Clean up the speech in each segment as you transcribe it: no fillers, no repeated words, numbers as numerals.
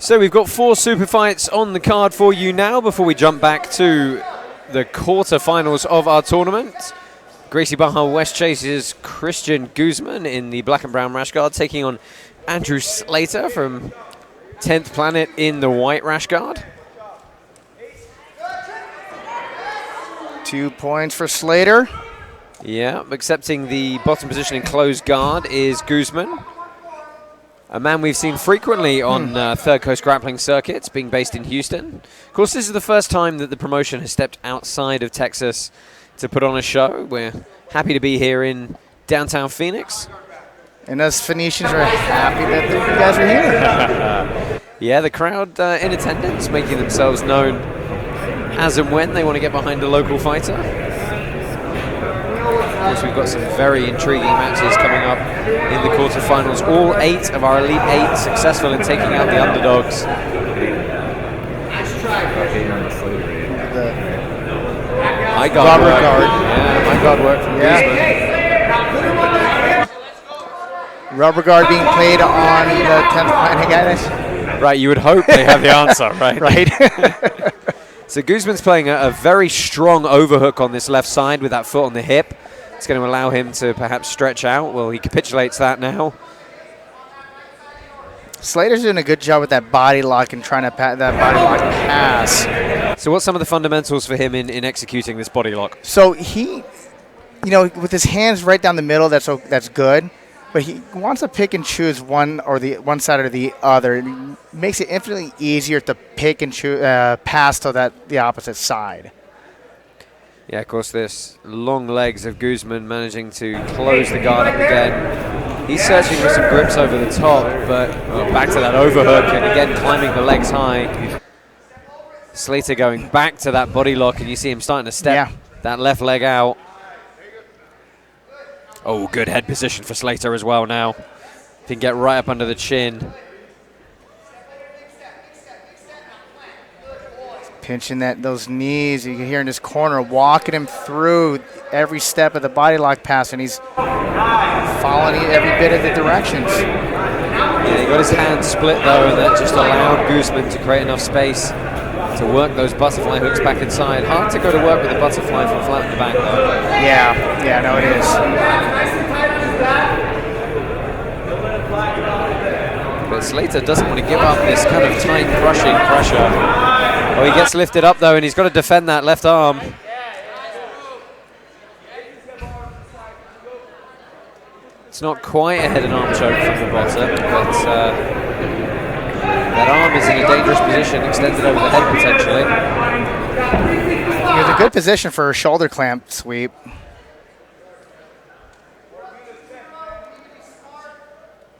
So we've got 4 super fights on the card for you now before we jump back to the quarterfinals of our tournament. Gracie Barra West chases Cristian Guzman in the black and brown rash guard, taking on Andrew Slater from 10th Planet in the white rash guard. 2 points for Slater. Yeah, accepting the bottom position in closed guard is Guzman. A man we've seen frequently on Third Coast Grappling circuits, being based in Houston. Of course, this is the first time that the promotion has stepped outside of Texas to put on a show. We're happy to be here in downtown Phoenix. And us Phoenicians are happy that you guys are here. Yeah, the crowd in attendance, making themselves known as and when they want to get behind a local fighter. Of course, we've got some very intriguing matches coming up in the quarterfinals. All 8 of our Elite 8 successful in taking out the underdogs. My guard Rubber work. guard. Yeah, my guard work from Guzman. Rubber guard being played on the 10th Planet guys. Right, you would hope they have the answer, right? Right. So Guzman's playing a very strong overhook on this left side with that foot on the hip. It's going to allow him to perhaps stretch out. Well, he capitulates that now. Slater's doing a good job with that body lock and trying to that body lock pass. So what's some of the fundamentals for him in executing this body lock? So he, with his hands right down the middle, that's good. But he wants to pick and choose one side or the other. It makes it infinitely easier to pick and choose, pass to the opposite side. Yeah, of course, this long legs of Guzman managing to close the guard up again. He's searching for some grips over the top, but back to that overhook and again climbing the legs high. Slater going back to that body lock, and you see him starting to step that left leg out. Oh, good head position for Slater as well now. If he can get right up under the chin. Pinching those knees. You can hear in his corner, walking him through every step of the body lock pass, and he's following every bit of the directions. Yeah, he got his hands split though, and that just allowed Guzman to create enough space to work those butterfly hooks back inside. Hard to go to work with a butterfly from flat in the back though. Yeah, no, it is. But Slater doesn't want to give up this kind of tight, crushing pressure. Oh, he gets lifted up though, and he's got to defend that left arm. It's not quite a head and arm choke from the bottom, but that arm is in a dangerous position, extended over the head potentially. It was a good position for a shoulder clamp sweep.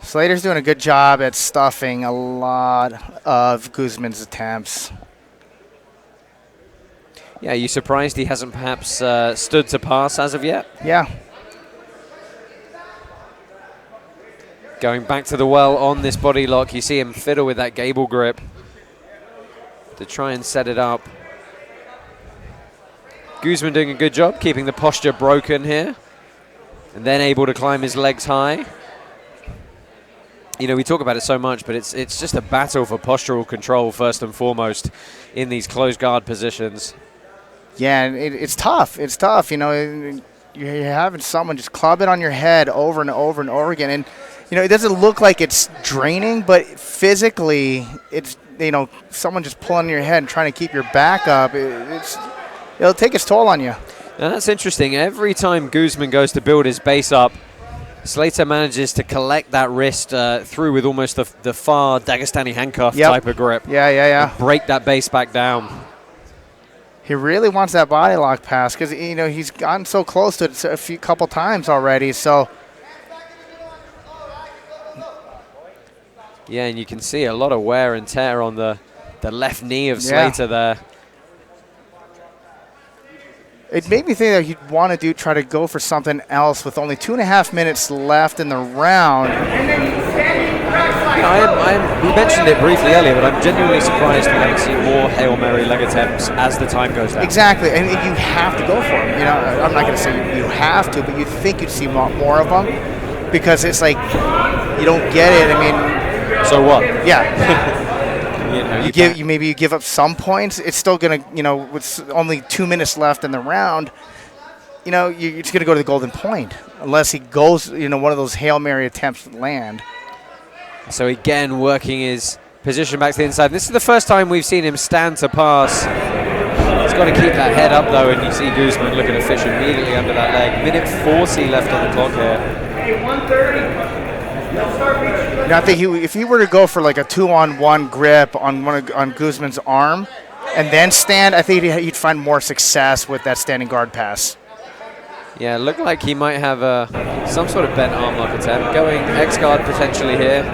Slater's doing a good job at stuffing a lot of Guzman's attempts. Yeah, are you surprised he hasn't perhaps stood to pass as of yet? Yeah. Going back to the well on this body lock, you see him fiddle with that gable grip to try and set it up. Guzman doing a good job keeping the posture broken here, and then able to climb his legs high. You know, we talk about it so much, but it's just a battle for postural control first and foremost in these closed guard positions. Yeah, and it's tough. It's tough. You're having someone just club it on your head over and over and over again. And, it doesn't look like it's draining, but physically it's, someone just pulling your head and trying to keep your back up. It'll take its toll on you. Now that's interesting. Every time Guzman goes to build his base up, Slater manages to collect that wrist through with almost the far Dagestani handcuff type of grip. Yeah. And break that base back down. He really wants that body lock pass because, he's gotten so close to it a couple times already. So, yeah, and you can see a lot of wear and tear on the left knee of Slater there. It made me think that he'd want to try to go for something else with only 2.5 minutes left in the round. We mentioned it briefly earlier, but I'm genuinely surprised we haven't seen more Hail Mary leg attempts as the time goes down. Exactly, and you have to go for them. I'm not going to say you have to, but you'd think you'd see more of them because it's like you don't get it. So what? Yeah. maybe you give up some points. It's still gonna, with only 2 minutes left in the round, it's gonna go to the golden point unless he goes, one of those Hail Mary attempts land. So again, working his position back to the inside. This is the first time we've seen him stand to pass. He's got to keep that head up though, and you see Guzman looking to fish immediately under that leg. Minute 40 left on the clock here. I think if he were to go for like a 2-on-1 grip on Guzman's arm and then stand, I think he'd find more success with that standing guard pass. Yeah, it looked like he might have some sort of bent arm lock attempt. Going X guard potentially here.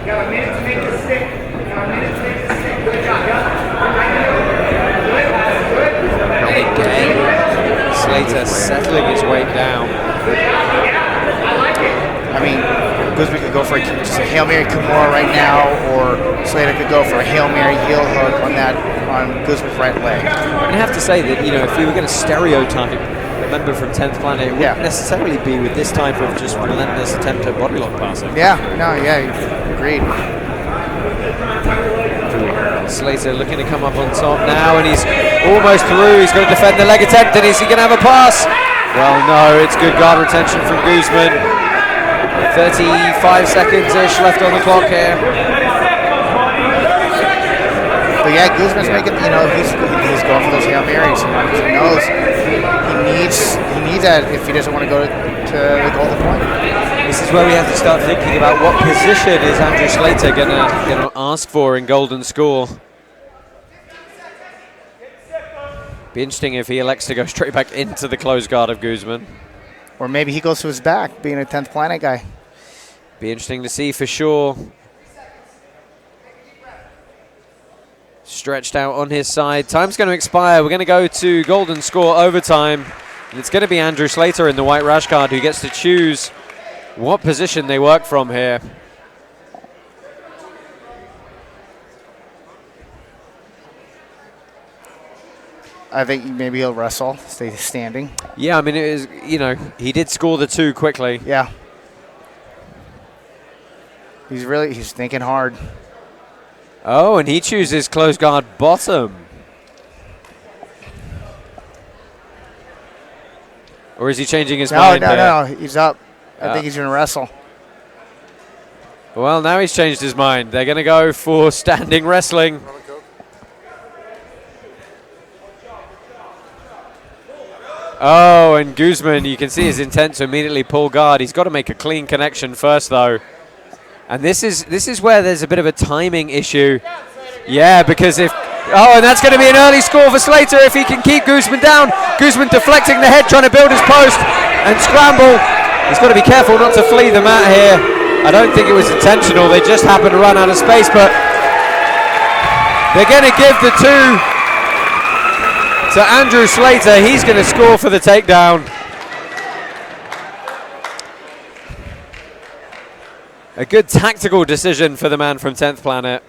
Got a minute to make it stick. Good job. And again, Slater settling his weight down. I mean, Guzman could go for just a Hail Mary Kimura right now, or Slater could go for a Hail Mary heel hook on Guzman's right leg. I have to say that, if we were going to stereotype a member from 10th Planet, it wouldn't necessarily be with this type of just relentless attempt at body lock passing. Agreed. Slater looking to come up on top now, and he's almost through. He's going to defend the leg attempt, and is he going to have a pass? Well, no, it's good guard retention from Guzman. 35 seconds-ish left on the clock here. But yeah, Guzman's making, he's going for those Hail Marys. He knows he needs that if he doesn't want to go to the golden point. This is where we have to start thinking about what position is Andrew Slater going to ask for in golden score. Be interesting if he elects to go straight back into the close guard of Guzman. Or maybe he goes to his back, being a 10th Planet guy. Be interesting to see for sure. Stretched out on his side. Time's going to expire. We're going to go to golden score overtime. And it's going to be Andrew Slater in the white rash guard who gets to choose what position they work from here. I think maybe he'll wrestle, stay standing. Yeah, I mean, it is, he did score the 2 quickly. Yeah. He's thinking hard. Oh, and he chooses close guard bottom. Or is he changing his mind? No, he's up. I think he's going to wrestle. Well, now he's changed his mind. They're going to go for standing wrestling. Oh, and Guzman, you can see his intent to immediately pull guard. He's got to make a clean connection first, though. And this is where there's a bit of a timing issue. Yeah, because and that's going to be an early score for Slater if he can keep Guzman down. Guzman deflecting the head, trying to build his post and scramble. He's got to be careful not to flee the mat here. I don't think it was intentional. They just happened to run out of space, but they're going to give the 2 to Andrew Slater. He's going to score for the takedown. A good tactical decision for the man from 10th Planet.